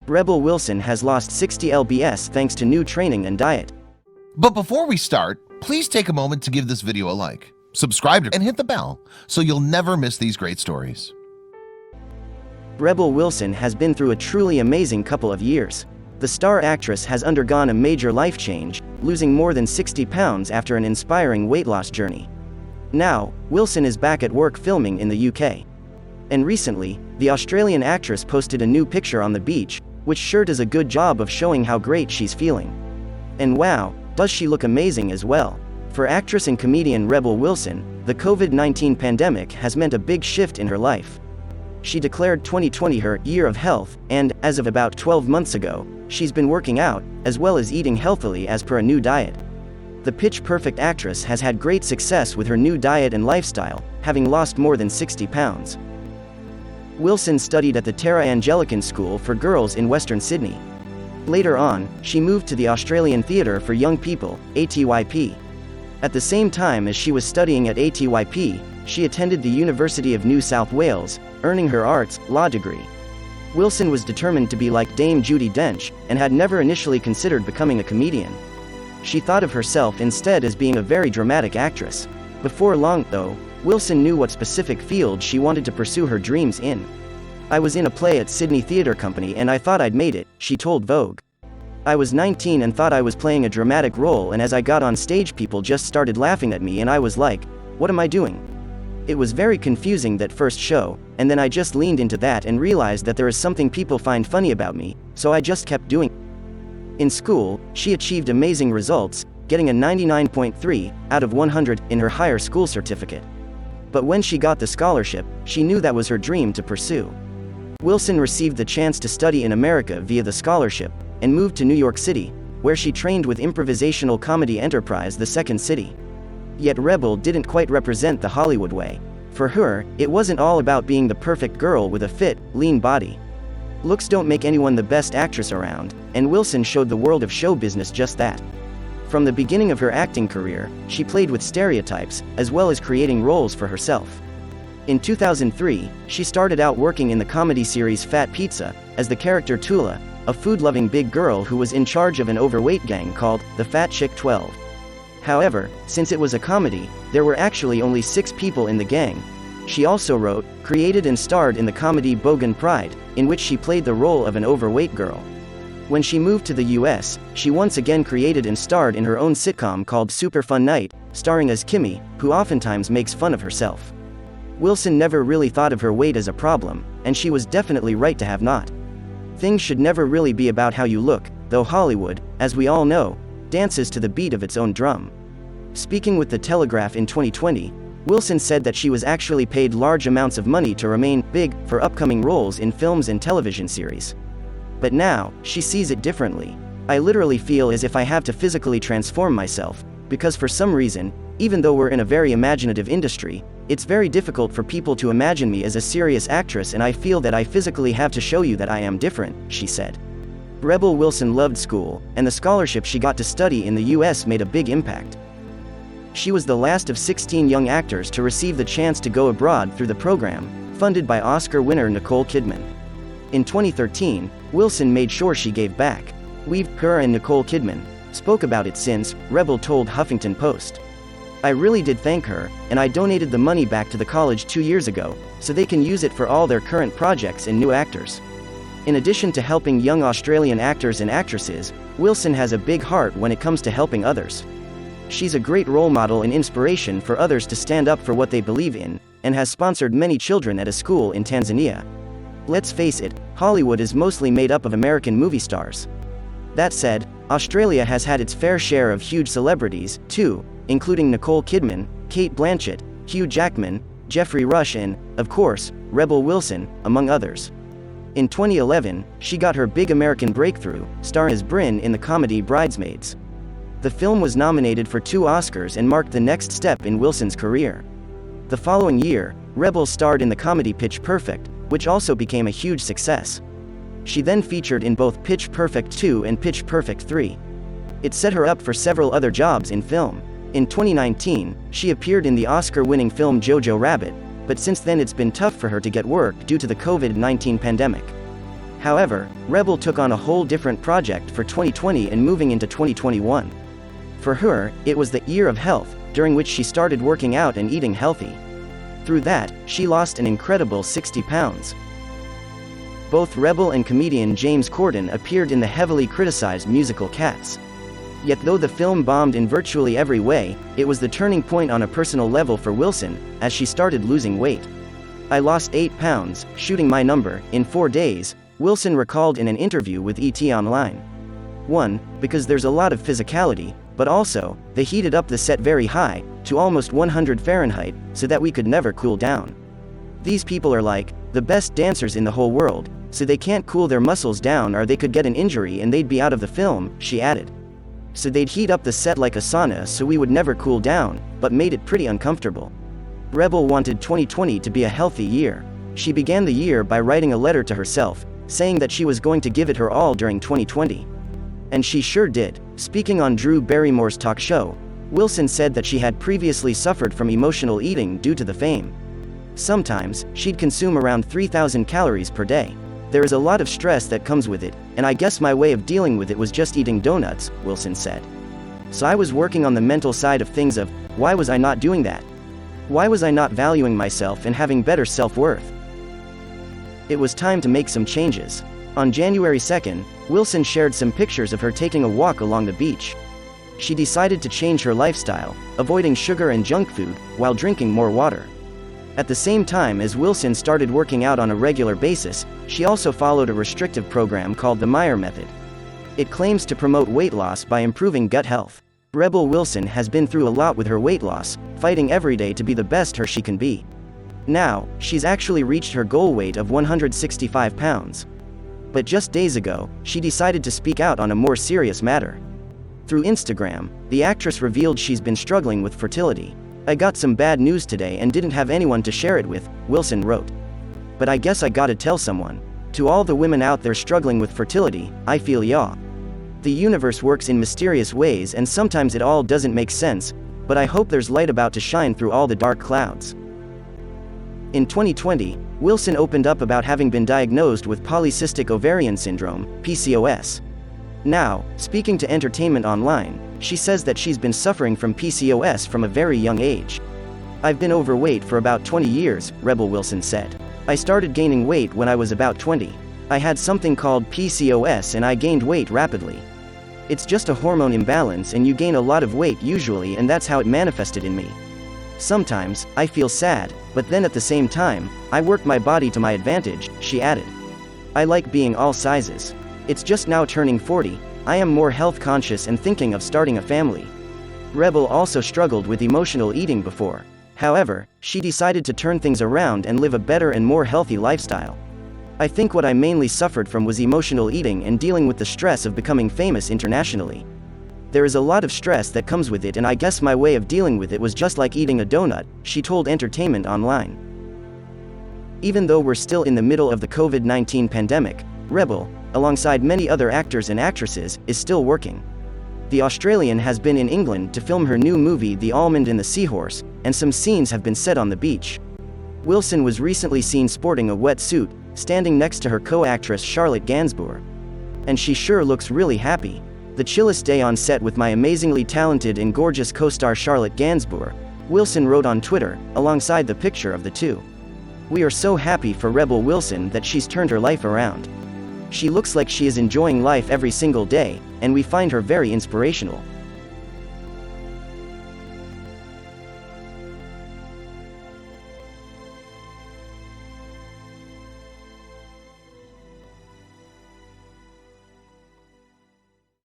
Rebel Wilson has lost 60 lbs thanks to new training and diet. But before we start, please take a moment to give this video a like, subscribe, and hit the bell so you'll never miss these great stories. Rebel Wilson has been through a truly amazing couple of years. The star actress has undergone a major life change, losing more than 60 pounds after an inspiring weight loss journey. Now, Wilson is back at work filming in the UK. And recently, the Australian actress posted a new picture on the beach, which sure does a good job of showing how great she's feeling. And wow, does she look amazing as well. For actress and comedian Rebel Wilson, the COVID-19 pandemic has meant a big shift in her life. She declared 2020 her year of health, and, as of about 12 months ago, she's been working out, as well as eating healthily as per a new diet. The Pitch Perfect actress has had great success with her new diet and lifestyle, having lost more than 60 pounds. Wilson studied at the Tara Angelican School for Girls in Western Sydney. Later on, she moved to the Australian Theatre for Young People, ATYP. At the same time as she was studying at ATYP, she attended the University of New South Wales, earning her arts law degree. Wilson was determined to be like Dame Judi Dench, and had never initially considered becoming a comedian. She thought of herself instead as being a very dramatic actress. Before long, though, Wilson knew what specific field she wanted to pursue her dreams in. "I was in a play at Sydney Theatre Company and I thought I'd made it," she told Vogue. "I was 19 and thought I was playing a dramatic role, and as I got on stage people just started laughing at me and I was like, what am I doing?" It was very confusing that first show, and then I just leaned into that and realized that there is something people find funny about me, so I just kept doing it. In school, she achieved amazing results, getting a 99.3 out of 100 in her higher school certificate. But when she got the scholarship, she knew that was her dream to pursue. Wilson received the chance to study in America via the scholarship, and moved to New York City, where she trained with improvisational comedy enterprise The Second City. Yet Rebel didn't quite represent the Hollywood way. For her, it wasn't all about being the perfect girl with a fit, lean body. Looks don't make anyone the best actress around, and Wilson showed the world of show business just that. From the beginning of her acting career, she played with stereotypes, as well as creating roles for herself. In 2003, she started out working in the comedy series Fat Pizza, as the character Tula, a food-loving big girl who was in charge of an overweight gang called the Fat Chick 12. However, since it was a comedy, there were actually only 6 people in the gang. She also wrote, created and starred in the comedy Bogan Pride, in which she played the role of an overweight girl. When she moved to the US, she once again created and starred in her own sitcom called Super Fun Night, starring as Kimmy, who oftentimes makes fun of herself. Wilson never really thought of her weight as a problem, and she was definitely right to have not. Things should never really be about how you look, though Hollywood, as we all know, dances to the beat of its own drum. Speaking with The Telegraph in 2020, Wilson said that she was actually paid large amounts of money to remain big for upcoming roles in films and television series. But now, she sees it differently. "I literally feel as if I have to physically transform myself, because for some reason, even though we're in a very imaginative industry, it's very difficult for people to imagine me as a serious actress, and I feel that I physically have to show you that I am different," she said. Rebel Wilson loved school, and the scholarship she got to study in the US made a big impact. She was the last of 16 young actors to receive the chance to go abroad through the program, funded by Oscar winner Nicole Kidman. In 2013, Wilson made sure she gave back. Her and Nicole Kidman spoke about it since, Rebel told Huffington Post. "I really did thank her, and I donated the money back to the college 2 years ago, so they can use it for all their current projects and new actors." In addition to helping young Australian actors and actresses, Wilson has a big heart when it comes to helping others. She's a great role model and inspiration for others to stand up for what they believe in, and has sponsored many children at a school in Tanzania. Let's face it, Hollywood is mostly made up of American movie stars. That said, Australia has had its fair share of huge celebrities, too, including Nicole Kidman, Cate Blanchett, Hugh Jackman, Geoffrey Rush and, of course, Rebel Wilson, among others. In 2011, she got her big American breakthrough, starring as Brynn in the comedy Bridesmaids. The film was nominated for 2 Oscars and marked the next step in Wilson's career. The following year, Rebel starred in the comedy Pitch Perfect, which also became a huge success. She then featured in both Pitch Perfect 2 and Pitch Perfect 3. It set her up for several other jobs in film. In 2019, she appeared in the Oscar-winning film Jojo Rabbit, but since then it's been tough for her to get work due to the COVID-19 pandemic. However, Rebel took on a whole different project for 2020 and moving into 2021. For her, it was the year of health, during which she started working out and eating healthy. Through that, she lost an incredible 60 pounds. Both Rebel and comedian James Corden appeared in the heavily criticized musical Cats. Yet though the film bombed in virtually every way, it was the turning point on a personal level for Wilson, as she started losing weight. "I lost 8 pounds, shooting my number, in 4 days," Wilson recalled in an interview with ET Online. 1. Because there's a lot of physicality, but also, they heated up the set very high, to almost 100 Fahrenheit, so that we could never cool down. These people are like, the best dancers in the whole world, so they can't cool their muscles down or they could get an injury and they'd be out of the film, she added. So they'd heat up the set like a sauna so we would never cool down, but made it pretty uncomfortable. Rebel wanted 2020 to be a healthy year. She began the year by writing a letter to herself, saying that she was going to give it her all during 2020. And she sure did. Speaking on Drew Barrymore's talk show, Wilson said that she had previously suffered from emotional eating due to the fame. Sometimes, she'd consume around 3,000 calories per day. There is a lot of stress that comes with it, and I guess my way of dealing with it was just eating donuts, Wilson said. So I was working on the mental side of things of, why was I not doing that? Why was I not valuing myself and having better self-worth? It was time to make some changes. On January 2nd, Wilson shared some pictures of her taking a walk along the beach. She decided to change her lifestyle, avoiding sugar and junk food, while drinking more water. At the same time as Wilson started working out on a regular basis, she also followed a restrictive program called the Meyer Method. It claims to promote weight loss by improving gut health. Rebel Wilson has been through a lot with her weight loss, fighting every day to be the best her she can be. Now, she's actually reached her goal weight of 165 pounds. But just days ago, she decided to speak out on a more serious matter. Through Instagram, the actress revealed she's been struggling with fertility. "I got some bad news today and didn't have anyone to share it with," Wilson wrote. "But I guess I gotta tell someone. To all the women out there struggling with fertility, I feel ya. The universe works in mysterious ways and sometimes it all doesn't make sense, but I hope there's light about to shine through all the dark clouds." In 2020, Wilson opened up about having been diagnosed with polycystic ovarian syndrome, PCOS. Now, speaking to Entertainment Online, she says that she's been suffering from PCOS from a very young age. "I've been overweight for about 20 years, Rebel Wilson said. "I started gaining weight when I was about 20. I had something called PCOS and I gained weight rapidly. It's just a hormone imbalance and you gain a lot of weight usually, and that's how it manifested in me. Sometimes, I feel sad, but then at the same time, I work my body to my advantage," she added. "I like being all sizes. It's just now turning 40, I am more health conscious and thinking of starting a family." Rebel also struggled with emotional eating before. However, she decided to turn things around and live a better and more healthy lifestyle. "I think what I mainly suffered from was emotional eating and dealing with the stress of becoming famous internationally. There is a lot of stress that comes with it and I guess my way of dealing with it was just like eating a donut," she told Entertainment Online. Even though we're still in the middle of the COVID-19 pandemic, Rebel, alongside many other actors and actresses, is still working. The Australian has been in England to film her new movie The Almond and the Seahorse, and some scenes have been set on the beach. Wilson was recently seen sporting a wetsuit, standing next to her co-actress Charlotte Gainsbourg. "And she sure looks really happy. The chillest day on set with my amazingly talented and gorgeous co-star Charlotte Gainsbourg," Wilson wrote on Twitter, alongside the picture of the two. "We are so happy for Rebel Wilson that she's turned her life around. She looks like she is enjoying life every single day, and we find her very inspirational."